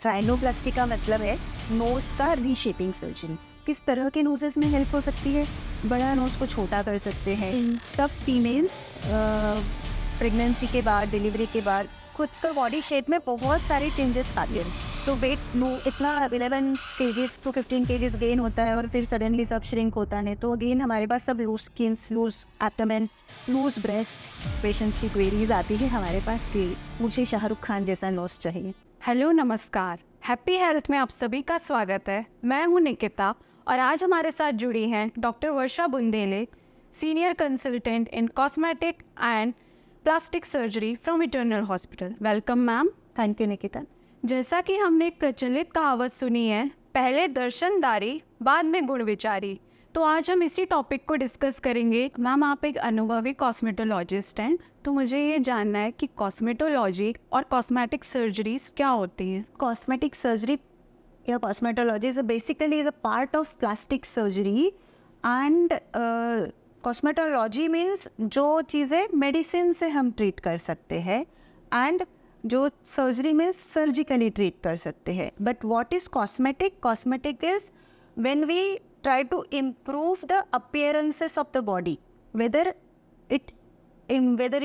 Rhinoplasty का मतलब है नोज का रीशेपिंग सर्जरी। किस तरह के नोजेस में हेल्प हो सकती है? बड़ा नोज को छोटा कर सकते हैं। तब फीमेल्स प्रेगनेंसी के बाद, डिलीवरी के बाद खुद का बॉडी शेप में बहुत सारे चेंजेस आते हैं। सो वेट नो इतना 11 kgs to 15 kgs गेन होता है और फिर सडनली सब श्रिंक होता है। तो अगेन हमारे पास सब loose skins, loose abdomen, loose breast patients की क्वेरीज आती है हमारे पास कि मुझे शाहरुख खान जैसा नोज चाहिए। हेलो नमस्कार, हैप्पी हेल्थ में आप सभी का स्वागत है। मैं हूं निकिता और आज हमारे साथ जुड़ी हैं doctor Varsha Bundele, senior consultant in cosmetic and plastic surgery from eternal hospital. Welcome ma'am. Thank you Nikita. जैसा कि हमने एक प्रचलित कहावत सुनी है, पहले दर्शनदारी बाद में गुण विचारी, तो आज हम इसी टॉपिक को डिस्कस करेंगे। मैम, आप एक अनुभवी कॉस्मेटोलॉजिस्ट हैं, तो मुझे ये जानना है कि कॉस्मेटोलॉजी और कॉस्मेटिक सर्जरीज क्या होती हैं। कॉस्मेटिक सर्जरी या cosmetology is basically is a part of plastic surgery and cosmetology means जो चीज़ें मेडिसिन से हम ट्रीट कर सकते हैं एंड जो सर्जरी मीन्स सर्जिकली ट्रीट कर सकते हैं। But what is cosmetic? Cosmetic is when we try to improve the appearances of the body, whether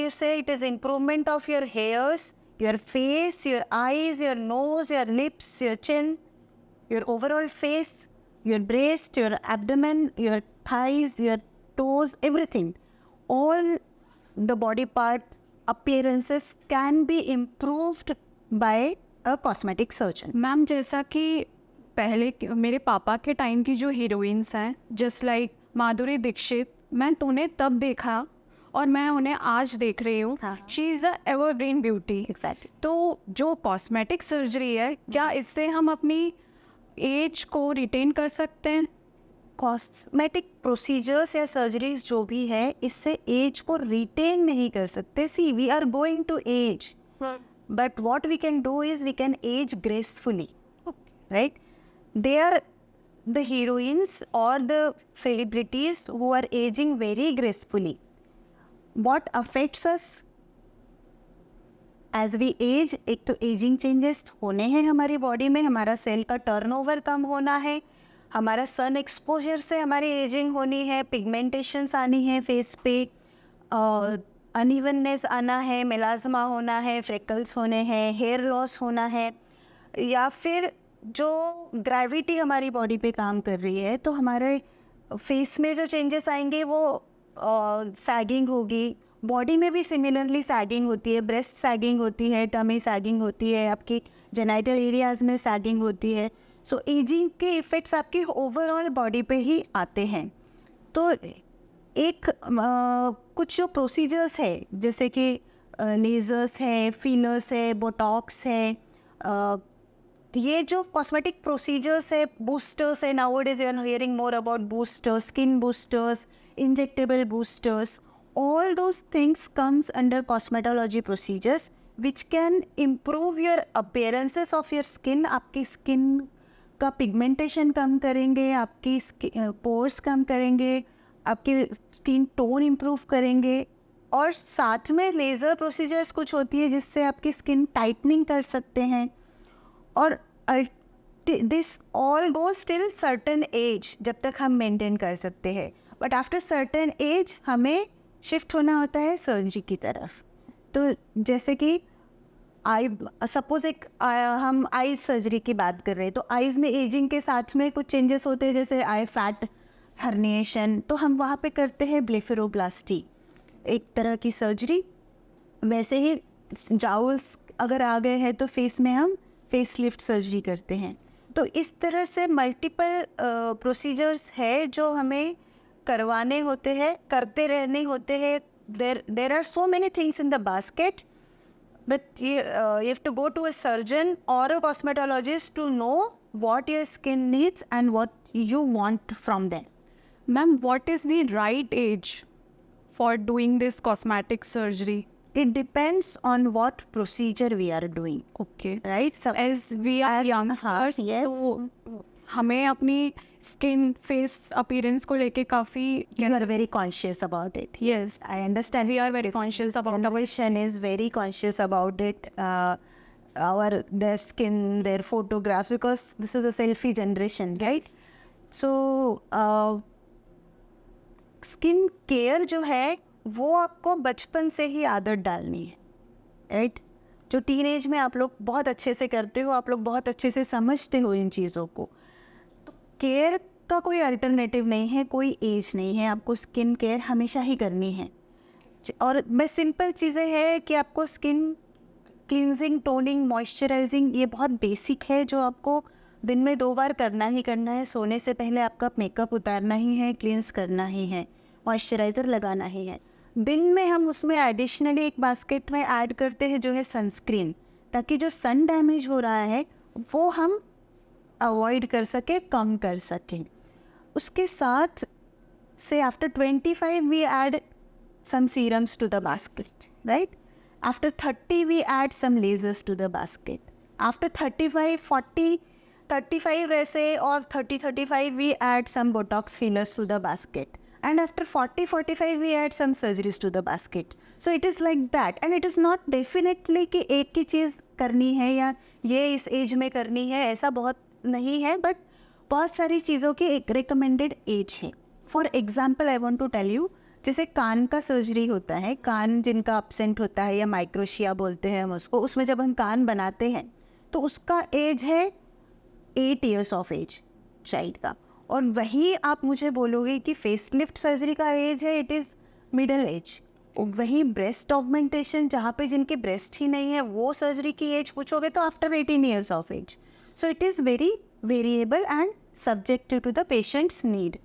you say it is improvement of your hairs, your face, your eyes, your nose, your lips, your chin, your overall face, your breast, your abdomen, your thighs, your toes, everything, all the body part appearances can be improved by a cosmetic surgeon. Ma'am, जैसा कि पहले मेरे पापा के time की जो heroines हैं, just like Madhuri Dixit, मैं उन्हें तब देखा और मैं उन्हें आज देख रही हूँ। She is a evergreen beauty. Exactly. तो जो कॉस्मेटिक सर्जरी है, क्या इससे हम अपनी एज को रिटेन कर सकते हैं? कॉस्मेटिक प्रोसीजर्स या सर्जरीज जो भी है, इससे एज को रिटेन नहीं कर सकते। See we are going to age, but what we can do is we can age gracefully, right? They are the heroines or the celebrities who are aging very gracefully. What affects us as we age? एक तो ageing changes होने हैं हमारी body में, हमारा cell का turnover कम होना है, हमारा सन एक्सपोजर से हमारी एजिंग होनी है, पिगमेंटेशंस आनी है फेस पे, अनइवननेस आना है, मेलाज्मा होना है, फ्रेकल्स होने हैं, हेयर लॉस होना है, या फिर जो ग्रेविटी हमारी बॉडी पे काम कर रही है तो हमारे फेस में जो चेंजेस आएंगे वो सैगिंग होगी। बॉडी में भी सिमिलरली सैगिंग होती है, ब्रेस्ट सैगिंग होती है, टमी सैगिंग होती है, आपकी जेनाइटल एरियाज में सैगिंग होती है। सो एजिंग के इफ़ेक्ट्स आपकी ओवरऑल बॉडी पे ही आते हैं। तो एक कुछ जो प्रोसीजर्स है, जैसे कि लेजर्स है, फिलर्स है, बोटॉक्स है, ये जो कॉस्मेटिक प्रोसीजर्स है, बूस्टर्स है, nowadays you are hearing more about boosters, skin boosters, injectable boosters, all those things comes under cosmetology procedures which can improve your appearances of your skin. आपकी skin का pigmentation कम करेंगे, आपकी pores कम करेंगे, आपकी skin tone improve करेंगे, और साथ में लेज़र प्रोसीजर्स कुछ होती है जिससे आपकी स्किन टाइटनिंग कर सकते हैं। और this all goes till certain age, जब तक हम मेंटेन कर सकते हैं, बट आफ्टर सर्टन एज हमें शिफ्ट होना होता है सर्जरी की तरफ। तो जैसे कि सपोज हम आईज सर्जरी की बात कर रहे हैं, तो आईज में एजिंग के साथ में कुछ चेंजेस होते हैं, जैसे आई फैट हर्निएशन, तो हम वहाँ पे करते हैं ब्लेफेरोप्लास्टी, एक तरह की सर्जरी। वैसे ही जाउल्स अगर आ गए हैं तो फेस में हम फेस लिफ्ट सर्जरी करते हैं। तो इस तरह से मल्टीपल प्रोसीजर्स है जो हमें करवाने होते हैं, करते रहने होते हैं। There are so many things in the basket, but you have to go to a surgeon और a cosmetologist to know what your skin needs and what you want from them. Ma'am, what is the right age for doing this cosmetic surgery? It depends on what procedure we are doing. Okay. Right? So As we are youngsters, yes. तो हमें अपनी skin face appearance को लेके काफ़ी You are very conscious about it. Yes. I understand. We are very conscious about it. Generation is very conscious about it. our their skin, their photographs, because this is a selfie generation, right? So skin care जो है वो आपको बचपन से ही आदत डालनी है, right? जो टीनेज में आप लोग बहुत अच्छे से करते हो, आप लोग बहुत अच्छे से समझते हो इन चीज़ों को, तो केयर का कोई अल्टरनेटिव नहीं है, कोई एज नहीं है, आपको स्किन केयर हमेशा ही करनी है। और मैं सिंपल चीज़ें हैं कि आपको स्किन क्लींजिंग, टोनिंग, मॉइस्चराइजिंग, ये बहुत बेसिक है जो आपको दिन में 2 बार करना ही करना है। सोने से पहले आपका मेकअप उतारना ही है, क्लींस करना ही है, मॉइस्चराइज़र लगाना ही है। दिन में हम उसमें एडिशनली एक बास्केट में ऐड करते हैं जो है सनस्क्रीन, ताकि जो सन डैमेज हो रहा है वो हम अवॉइड कर सकें, कम कर सकें। उसके साथ से after 25 we add some serums to the basket, right? After 30 we add some lasers to the basket. After 35, 40, 35 वैसे और 30, 35 we add some botox fillers to the basket. And after 40, 45 we add some surgeries to the basket. So it is like that. And it is not definitely कि एक ही चीज़ करनी है या ये इस as में करनी है, ऐसा बहुत नहीं है, बट बहुत सारी चीज़ों की एक रिकमेंडेड एज है। For example I want to tell you, जैसे कान का सर्जरी होता है, कान जिनका अपसेंट होता है या माइक्रोशिया बोलते हैं हम उसको, उसमें जब हम कान बनाते हैं तो उसका एज है 8 years ऑफ एज चाइल्ड का। और वही आप मुझे बोलोगे कि फेसलिफ्ट सर्जरी का एज है, इट इज़ मिडल एज। वही ब्रेस्ट ऑगमेंटेशन, जहाँ पे जिनके ब्रेस्ट ही नहीं है, वो सर्जरी की एज पूछोगे तो after 18 years of age. So it is very variable and subjective to the patient's need.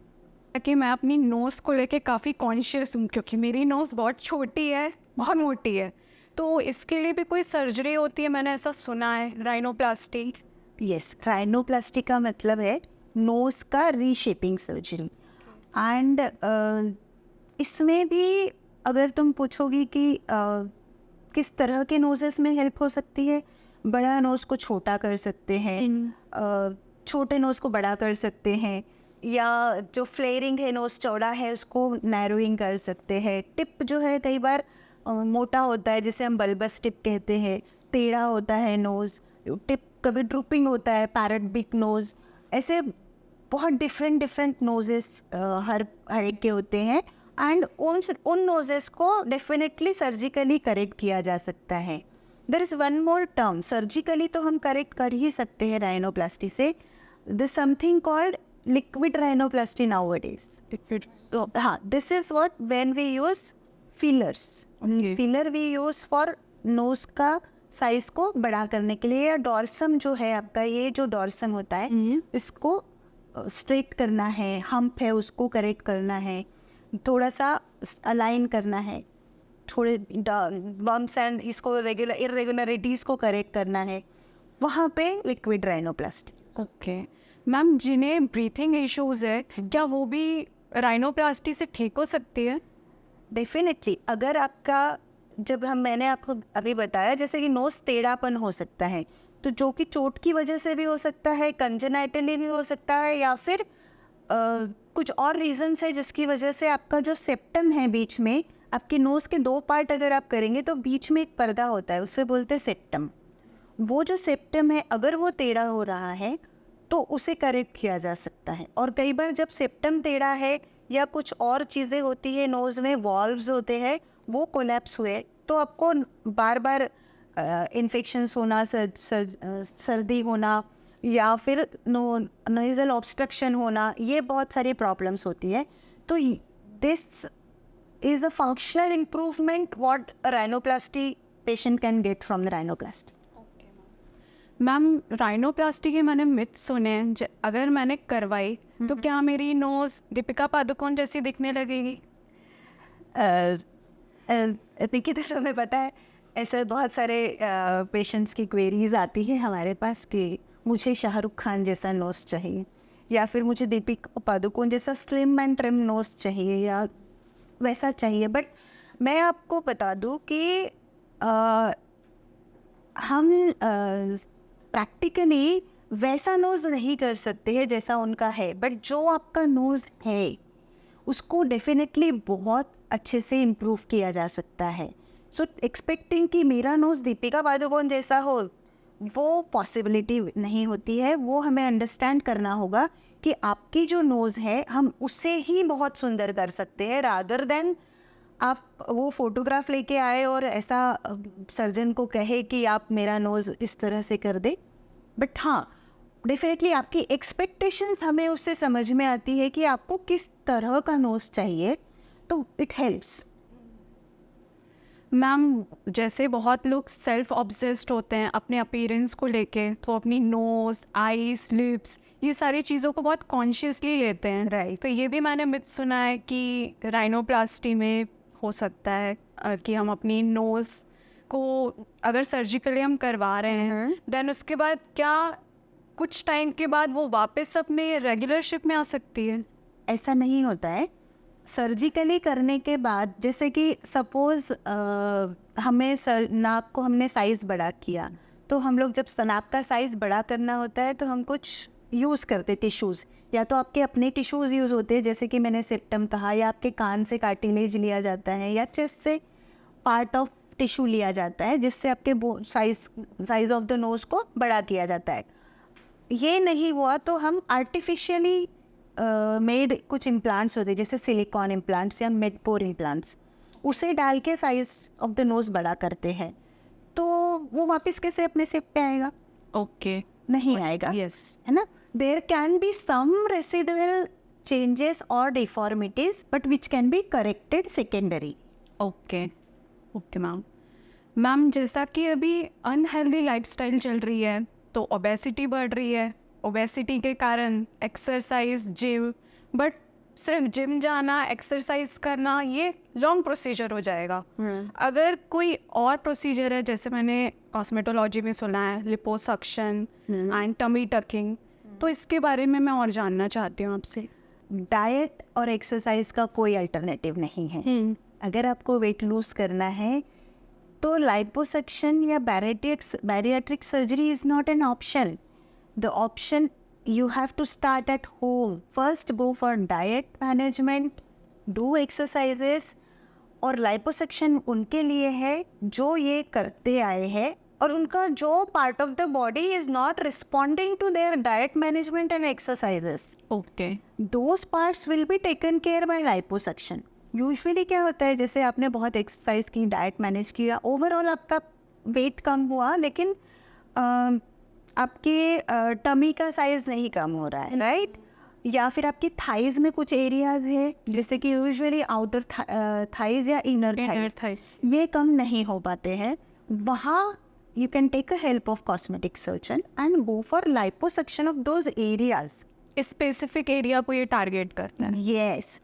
कि मैं अपनी नोज़ को लेके काफ़ी कॉन्शियस हूँ, क्योंकि मेरी नोज़ बहुत छोटी है, बहुत मोटी है, तो इसके लिए भी कोई सर्जरी होती है, मैंने ऐसा सुना है, राइनोप्लास्टी। यस, राइनोप्लास्टी का मतलब है नोज़ का रीशेपिंग सर्जरी। एंड इसमें भी अगर तुम पूछोगी कि किस तरह के नोजेस में हेल्प हो सकती है, बड़ा नोज़ को छोटा कर सकते हैं, छोटे नोज़ को बड़ा कर सकते हैं, या जो फ्लेयरिंग है, नोज़ चौड़ा है, उसको नैरोइंग कर सकते हैं। टिप जो है कई बार मोटा होता है, जिसे हम बल्बस टिप कहते हैं, टेढ़ा होता है नोज़ टिप, कभी ड्रूपिंग होता है, पैरट बिग नोज़, ऐसे बहुत डिफरेंट नोजेस हर एक के होते हैं। एंड उन नोजेस को डेफिनेटली सर्जिकली करेक्ट किया जा सकता है। There is one more term, surgically तो हम करेक्ट कर ही सकते हैं राइनोप्लास्टी से, this something called liquid rhinoplasty nowadays. So, this is what when we use fillers. Filler we use for nose का साइज को बड़ा करने के लिए, या डॉर्सम जो है आपका, ये जो डॉर्सम होता है इसको स्ट्रेट करना है, हम्प है उसको करेक्ट करना है, थोड़ा सा अलाइन करना है, थोड़े बम्प्स एंड इसको इरेगुलरिटीज़ को करेक्ट करना है, वहाँ पे लिक्विड राइनोप्लास्टी। ओके मैम, जिन्हें ब्रीथिंग इश्यूज है, क्या वो भी राइनोप्लास्टी से ठीक हो सकती है? डेफिनेटली। अगर आपका मैंने आपको अभी बताया, जैसे कि नोज़ टेढ़ापन हो सकता है, तो जो कि चोट की वजह से भी हो सकता है, कंजेनाइटली भी हो सकता है, या फिर कुछ और रीजंस है जिसकी वजह से आपका जो सेप्टम है बीच में, आपके नोज़ के 2 पार्ट अगर आप करेंगे तो बीच में एक पर्दा होता है, उसे बोलते हैं सेप्टम। वो जो सेप्टम है अगर वो टेढ़ा हो रहा है तो उसे करेक्ट किया जा सकता है। और कई बार जब सेप्टम टेढ़ा है या कुछ और चीज़ें होती है, नोज़ में वॉल्व्स होते हैं, वो कोलैप्स हुए, तो आपको बार बार इन्फेक्शंस होना, सर्दी होना, या फिर नेज़ल ऑब्स्ट्रक्शन होना, ये बहुत सारी प्रॉब्लम्स होती है। तो this is a functional improvement what rhinoplasty patient can get from the rhinoplasty. Ma'am, rhinoplasty के मैंने मिथ सुने हैं, अगर मैंने करवाई तो क्या मेरी नोज़ दीपिका पादुकोण जैसी दिखने लगेगी? देखिए, तो हमें पता है ऐसे बहुत सारे पेशेंट्स की क्वेरीज आती है हमारे पास कि मुझे शाहरुख खान जैसा नोज़ चाहिए, या फिर मुझे दीपिका पादुकोण जैसा स्लिम एंड ट्रिम नोज़ चाहिए, या वैसा चाहिए। बट मैं आपको बता दूं कि हम प्रैक्टिकली वैसा नोज़ नहीं कर सकते हैं जैसा उनका है, बट जो आपका नोज़ है उसको डेफिनेटली बहुत अच्छे से इम्प्रूव किया जा सकता है। सो एक्सपेक्टिंग कि मेरा नोज़ दीपिका पादुकोण जैसा हो, वो पॉसिबिलिटी नहीं होती है। वो हमें अंडरस्टैंड करना होगा कि आपकी जो नोज़ है हम उससे ही बहुत सुंदर कर सकते हैं, रादर देन आप वो फोटोग्राफ लेके आए और ऐसा सर्जन को कहे कि आप मेरा नोज़ इस तरह से कर दे। बट हाँ, डेफिनेटली आपकी एक्सपेक्टेशंस हमें उससे समझ में आती है कि आपको किस तरह का नोज़ चाहिए, तो इट हेल्प्स। मैम, जैसे बहुत लोग सेल्फ ऑब्सेस्ड होते हैं अपने अपीयरेंस को लेके, तो अपनी नोज, आईज, लिप्स, ये सारी चीज़ों को बहुत कॉन्शियसली लेते हैं। Right. तो ये भी मैंने मिथ सुना है कि राइनोप्लास्टी में हो सकता है कि हम अपनी नोज को अगर सर्जिकली हम करवा रहे हैं, देन उसके बाद क्या कुछ टाइम के बाद वो वापस अपने रेगुलर शेप में आ सकती है? ऐसा नहीं होता है। सर्जिकली करने के बाद, जैसे कि सपोज़ हमें नाक को हमने साइज़ बड़ा किया, तो हम लोग जब नाक का साइज़ बड़ा करना होता है तो हम कुछ यूज़ करते टिश्यूज़, या तो आपके अपने टिश्यूज़ यूज़ होते हैं जैसे कि मैंने सेप्टम कहा, या आपके कान से कार्टिलेज लिया जाता है, या चेस्ट से पार्ट ऑफ टिश्यू लिया जाता है जिससे आपके साइज़ ऑफ द नोज़ को बड़ा किया जाता है। ये नहीं हुआ तो हम आर्टिफिशियली मेड कुछ इम्प्लांट्स होते हैं जैसे सिलिकॉन इम्प्लांट्स या मेडपोर इम्प्लांट्स, उसे डाल के साइज ऑफ द नोज बड़ा करते हैं, तो वो वापस कैसे अपने शेप पे आएगा? ओके, नहीं आएगा, यस। है ना। There can be some residual changes और deformities but which can be corrected secondary. Okay okay ma'am, जैसा कि अभी अनहेल्दी लाइफस्टाइल चल रही है तो ओबेसिटी बढ़ रही है, ओबेसिटी के कारण एक्सरसाइज, जिम, बट सिर्फ जिम जाना, एक्सरसाइज करना ये लॉन्ग प्रोसीजर हो जाएगा। अगर कोई और प्रोसीजर है, जैसे मैंने कॉस्मेटोलॉजी में सुना है लिपोसक्शन एंड टमी टकिंग, तो इसके बारे में मैं और जानना चाहती हूँ आपसे। डाइट और एक्सरसाइज का कोई अल्टरनेटिव नहीं है। अगर आपको वेट लूज करना है तो लाइपोसक्शन या bariatric surgery is not an option. The option, you have to start at home. First go for diet management, do exercises, और liposuction उनके लिए है जो ये करते आए हैं और उनका जो part of the body is not responding to their diet management and exercises. Okay, Those parts will be taken care by liposuction. Usually क्या होता है, जैसे आपने बहुत एक्सरसाइज की, डाइट मैनेज किया, ओवरऑल आपका वेट कम हुआ, लेकिन आपके टमी का साइज़ नहीं कम हो रहा है, राइट? या फिर आपकी थाइज़ में कुछ एरियाज है जैसे कि यूजुअली आउटर थाइज़ या इनर थाइज़, ये कम नहीं हो पाते हैं, वहाँ you can take a help of cosmetic surgeon and go for liposuction of those areas. Specific area को ये टारगेट करता है। यस।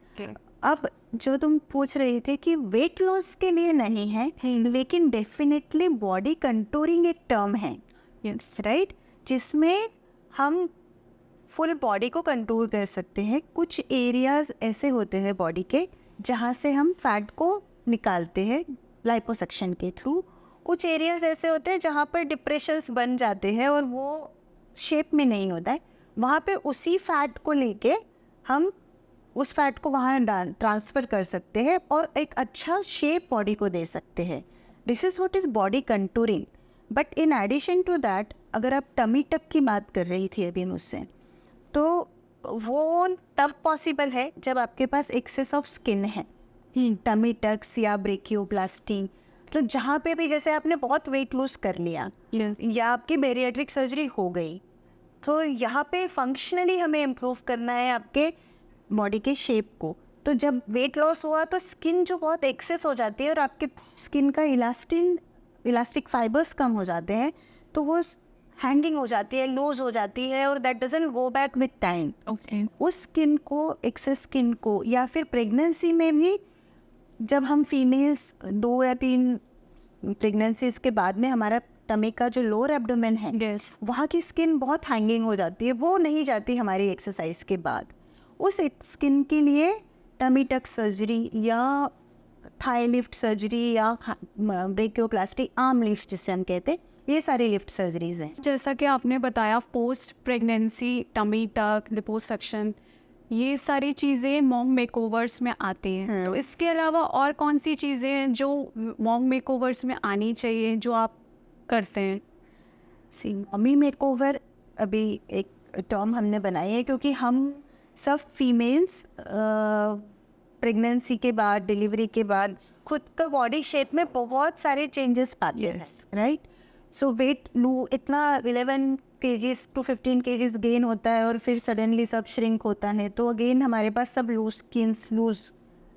अब जो तुम पूछ रहे थे कि वेट लॉस के लिए नहीं है, लेकिन डेफिनेटली बॉडी कंटूरिंग एक टर्म है, यस, राइट, जिसमें हम फुल बॉडी को कंटूर कर सकते हैं। कुछ एरियाज ऐसे होते हैं बॉडी के जहाँ से हम फैट को निकालते हैं लाइपोसक्शन के थ्रू। कुछ एरियाज ऐसे होते हैं जहाँ पर डिप्रेशंस बन जाते हैं और वो शेप में नहीं होता है, वहाँ पे उसी फैट को लेके हम उस फैट को वहाँ ट्रांसफ़र कर सकते हैं और एक अच्छा शेप बॉडी को दे सकते हैं। This is what is body contouring. But in addition to that, अगर आप टमी टक की बात कर रही थी अभी मुझसे, तो वो तब पॉसिबल है जब आपके पास एक्सेस ऑफ स्किन है। टमी टक्स या ब्रेकियोप्लास्टी, तो जहाँ पे भी जैसे आपने बहुत वेट लूज कर लिया या आपकी बेरियाट्रिक सर्जरी हो गई, तो यहाँ पे फंक्शनली हमें इम्प्रूव करना है आपके बॉडी के शेप को। तो जब वेट लॉस हुआ तो स्किन जो बहुत एक्सेस हो जाती है और आपके स्किन का इलास्टिक फाइबर्स कम हो जाते हैं, तो वो हैंगिंग हो जाती है, लूज हो जाती है, और that doesn't go back with time. उस स्किन को, एक्सेस स्किन को, या फिर प्रेगनेंसी में भी जब हम फीमेल्स 2 या 3 प्रेगनेंसीज के बाद में हमारा टमी का जो लोअर एब्डोमेन है, वहाँ की स्किन बहुत हैंगिंग हो जाती है, वो नहीं जाती हमारी एक्सरसाइज के बाद। उस स्किन के लिए टमी टक सर्जरी या थाई लिफ्ट सर्जरी या ब्रेकियोप्लास्टी, आर्म लिफ्ट जिसे हम कहते हैं, ये सारी लिफ्ट सर्जरीज हैं। जैसा कि आपने बताया, post pregnancy tummy tuck, liposuction, ये सारी चीज़ें मॉम मेकओवर्स में आती हैं। तो इसके अलावा और कौन सी चीज़ें हैं जो मॉम मेकओवर्स में आनी चाहिए जो आप करते हैं? सी मम्मी मेकओवर अभी एक टर्म हमने बनाई है, क्योंकि हम सब फीमेल्स प्रेगनेंसी के बाद, डिलीवरी के बाद खुद का बॉडी शेप में बहुत सारे चेंजेस पाते हैं, राइट. सो वेट इतना 11 kgs to 15 kgs गेन होता है और फिर सडनली सब श्रिंक होता है. तो अगेन हमारे पास सब loose skins, loose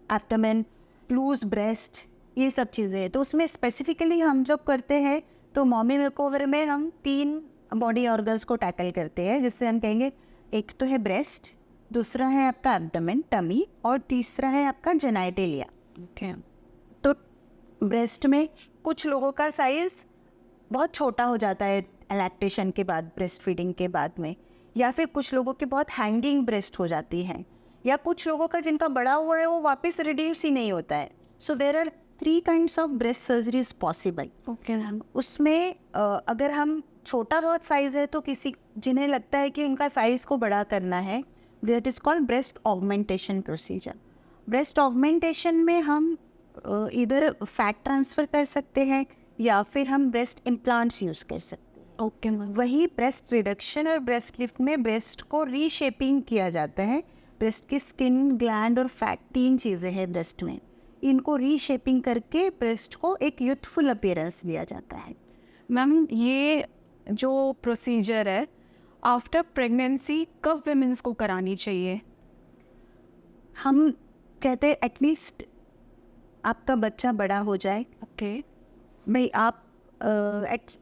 abdomen, loose breast, ये सब चीज़ें हैं. तो उसमें स्पेसिफिकली हम जब करते हैं तो मॉमी मेकओवर में हम 3 बॉडी ऑर्गन्स को टैकल करते हैं, जिससे हम कहेंगे एक तो है ब्रेस्ट, दूसरा है आपका एब्डोमेन, टमी, और तीसरा है आपका जेनाइटेलिया. तो ब्रेस्ट में कुछ लोगों का साइज़ बहुत छोटा हो जाता है लैक्टेशन के बाद, ब्रेस्ट फीडिंग के बाद में, या फिर कुछ लोगों की बहुत हैंगिंग ब्रेस्ट हो जाती है, या कुछ लोगों का जिनका बड़ा हुआ है वो वापस रिड्यूस ही नहीं होता है. So there are 3 kinds of breast surgeries possible. उसमें अगर हम छोटा बहुत साइज़ है तो किसी जिन्हें लगता है कि उनका साइज़ को बड़ा करना है, that is called breast augmentation procedure. Breast augmentation में हम इधर फैट ट्रांसफ़र कर सकते हैं या फिर हम ब्रेस्ट इम्प्लांट्स यूज़ कर सकते हैं. Okay ma'am. वही ब्रेस्ट रिडक्शन और ब्रेस्ट लिफ्ट में ब्रेस्ट को रीशेपिंग किया जाता है. ब्रेस्ट की स्किन, ग्लैंड और फैट 3 चीज़ें हैं ब्रेस्ट में. इनको रीशेपिंग करके ब्रेस्ट को एक यूथफुल अपीयरेंस दिया जाता है. मैम, ये जो प्रोसीजर है आफ्टर प्रेगनेंसी कब विमेंस को करानी चाहिए? हम कहते हैं एटलीस्ट आपका बच्चा बड़ा हो जाए. ओके. भाई आप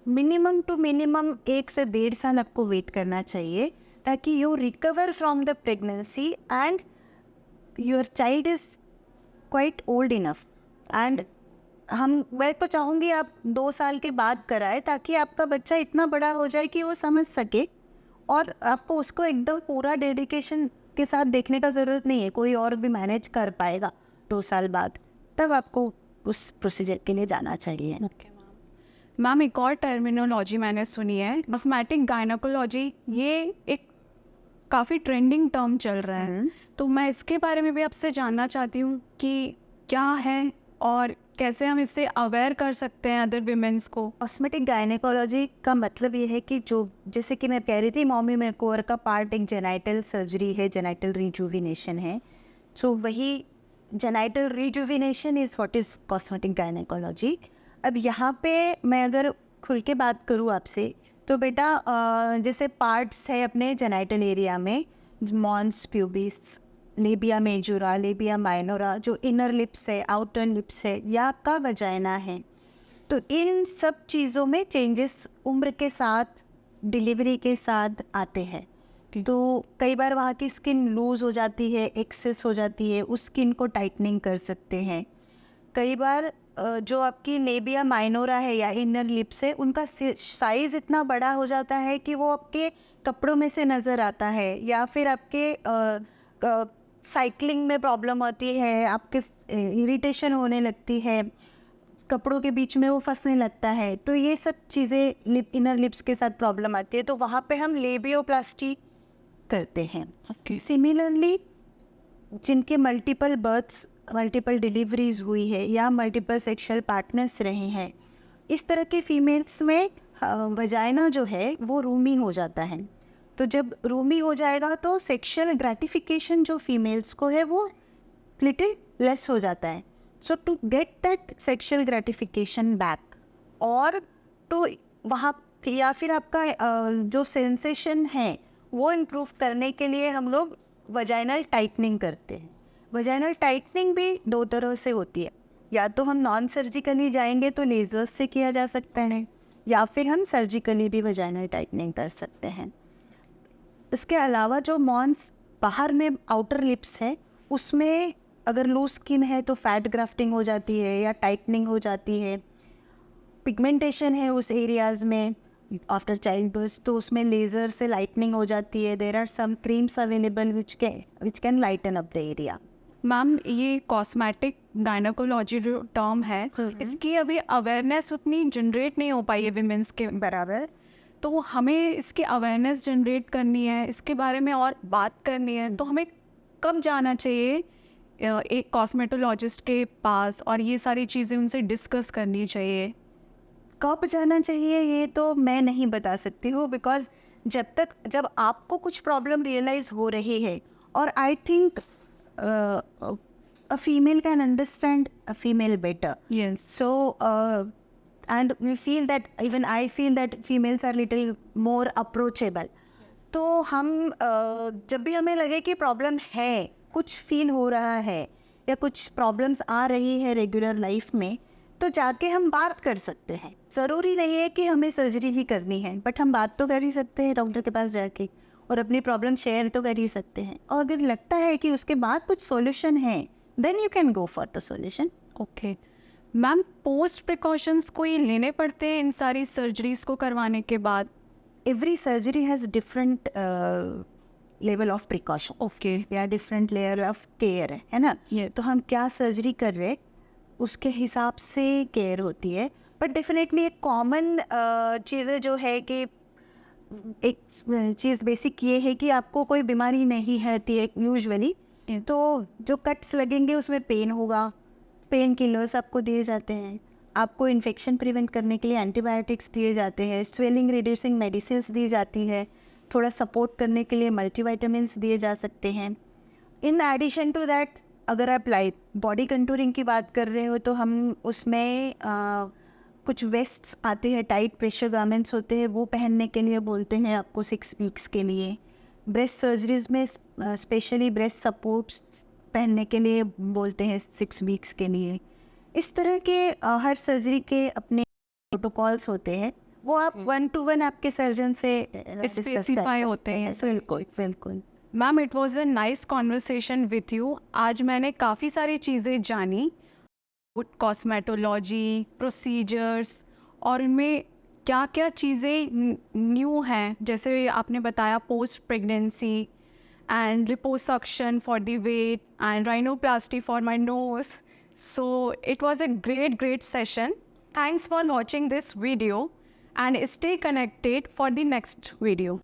मिनिमम टू मिनिमम 1 से 1.5 साल आपको वेट करना चाहिए, ताकि you recover from the pregnancy and your child is quite old enough. And मैं तो चाहूँगी आप 2 साल के बाद कराए, ताकि आपका बच्चा इतना बड़ा हो जाए कि वो समझ सके, और आपको उसको एकदम पूरा डेडिकेशन के साथ देखने का ज़रूरत नहीं है. कोई और भी मैनेज कर पाएगा 2 साल बाद, तब आपको उस प्रोसीजर के लिए जाना चाहिए. ओके मैम, एक और टर्मिनोलॉजी मैंने सुनी है, कॉस्मेटिक गायनेकोलॉजी. ये एक काफ़ी ट्रेंडिंग टर्म चल रहा है, तो मैं इसके बारे में भी आपसे जानना चाहती हूँ कि क्या है और कैसे हम इससे अवेयर कर सकते हैं अदर विमेंस को. कॉस्मेटिक गायनेकोलॉजी का मतलब ये है कि जो, जैसे कि मैं कह रही थी, मॉमी मेकओवर का पार्ट एक जेनाइटल सर्जरी है, जेनाइटल रिजुविनेशन है. सो वही genital rejuvenation is what is cosmetic gynaecology. अब यहाँ पे मैं अगर खुल के बात करूँ आपसे, तो बेटा जैसे पार्ट्स है अपने जेनाइटल एरिया में, mons pubis, labia majora, labia minora, जो इनर लिप्स है, आउटर लिप्स है, या आपका वजाइना है. तो इन सब चीज़ों में चेंजेस उम्र के साथ, डिलीवरी के साथ आते हैं. तो कई बार वहाँ की स्किन लूज़ हो जाती है, एक्सेस हो जाती है, उस स्किन को टाइटनिंग कर सकते हैं. कई बार जो आपकी लेबिया माइनोरा है या इनर लिप्स है, उनका साइज़ इतना बड़ा हो जाता है कि वो आपके कपड़ों में से नज़र आता है, या फिर आपके साइकिलिंग में प्रॉब्लम आती है, आपके इरिटेशन होने लगती है, कपड़ों के बीच में वो फंसने लगता है. तो ये सब चीज़ें इनर लिप्स के साथ प्रॉब्लम आती है, तो वहाँ पे हम लेबियोप्लास्टी करते हैं. सिमिलरली जिनके मल्टीपल बर्थ्स, मल्टीपल डिलीवरीज हुई है, या मल्टीपल सेक्सुअल पार्टनर्स रहे हैं, इस तरह के फीमेल्स में वजाइना जो है वो रूमी हो जाता है. तो जब रूमी हो जाएगा तो सेक्सुअल ग्रेटिफिकेशन जो फीमेल्स को है वो लिटिल लेस हो जाता है. So to get that sexual gratification back, और तो वहाँ, या फिर आपका जो सेंसेशन है वो इम्प्रूव करने के लिए हम लोग वजाइनल टाइटनिंग करते हैं. वजाइनल टाइटनिंग भी 2 तरह से होती है. या तो हम नॉन सर्जिकली जाएंगे तो लेज़र्स से किया जा सकता है, या फिर हम सर्जिकली भी वजाइनल टाइटनिंग कर सकते हैं. इसके अलावा जो मॉन्स बाहर में आउटर लिप्स है, उसमें अगर लूज स्किन है तो फैट ग्राफ्टिंग हो जाती है या टाइटनिंग हो जाती है. पिगमेंटेशन है उस एरियाज़ में आफ्टर चाइल्ड बर्थ, तो उसमें लेज़र से लाइटनिंग हो जाती है. There are some creams available which can lighten up the area. Ma'am, ये कॉस्मेटिक गायनेकोलॉजी जो टर्म है, इसकी अभी अवेयरनेस उतनी जनरेट नहीं हो पाई है विमेंस के बराबर. तो हमें इसकी अवेयरनेस जनरेट करनी है, इसके बारे में और बात करनी है, तो हमें कब जाना चाहिए एक कॉस्मेटोलॉजिस्ट के पास और ये सारी चीज़ें उनसे डिस्कस करनी चाहिए? कब जाना चाहिए ये तो मैं नहीं बता सकती हूँ, बिकॉज जब आपको कुछ प्रॉब्लम रियलाइज हो रही है, और I think a female can understand a female better. Yes. So, and we feel that, even I feel that females are little more approachable. तो हम जब भी हमें लगे कि प्रॉब्लम है, कुछ फील हो रहा है या कुछ प्रॉब्लम्स आ रही है रेगुलर लाइफ में, तो जाके हम बात कर सकते हैं. ज़रूरी नहीं है कि हमें सर्जरी ही करनी है, बट हम बात तो कर ही सकते हैं डॉक्टर के पास जाके, और अपनी प्रॉब्लम शेयर तो कर ही सकते हैं. और अगर लगता है कि उसके बाद कुछ सॉल्यूशन है, then you can go for the solution. Okay ma'am, post precautions कोई लेने पड़ते हैं इन सारी सर्जरीज को करवाने के बाद? Every surgery has different level of precautions. Okay. या different layer of care है ना. Yes. तो हम क्या सर्जरी कर रहे उसके हिसाब से केयर होती है. बट डेफिनेटली एक कॉमन चीज़ें जो है कि एक चीज़ बेसिक ये है कि आपको कोई बीमारी नहीं है यूजुअली. Yes. तो जो कट्स लगेंगे उसमें पेन होगा, पेन किलर्स आपको दिए जाते हैं. आपको इन्फेक्शन प्रिवेंट करने के लिए एंटीबायोटिक्स दिए जाते हैं, स्वेलिंग रिड्यूसिंग मेडिसिन्स दी जाती है, थोड़ा सपोर्ट करने के लिए मल्टीविटामिन्स दिए जा सकते हैं. इन एडिशन टू दैट, अगर आप लाइट बॉडी कंटूरिंग की बात कर रहे हो तो हम उसमें कुछ वेस्ट्स आते हैं, टाइट प्रेशर गारमेंट्स होते हैं, वो पहनने के लिए बोलते हैं आपको 6 वीक्स के लिए. ब्रेस्ट सर्जरीज में स्पेशली ब्रेस्ट सपोर्ट्स पहनने के लिए बोलते हैं 6 वीक्स के लिए. इस तरह के हर सर्जरी के अपने प्रोटोकॉल्स होते हैं, वो आप 1-to-1 आपके सर्जन से स्पेसिफाई होते हैं. बिल्कुल बिल्कुल. Ma'am, it was a nice conversation with you. आज मैंने काफ़ी सारी चीज़ें जानी, कॉस्मेटोलॉजी, प्रोसीजर्स, और उनमें क्या क्या चीज़ें न्यू हैं. जैसे आपने बताया post pregnancy and liposuction for the weight and rhinoplasty for my nose. So it was a great session. Thanks for watching this video and stay connected for the next video.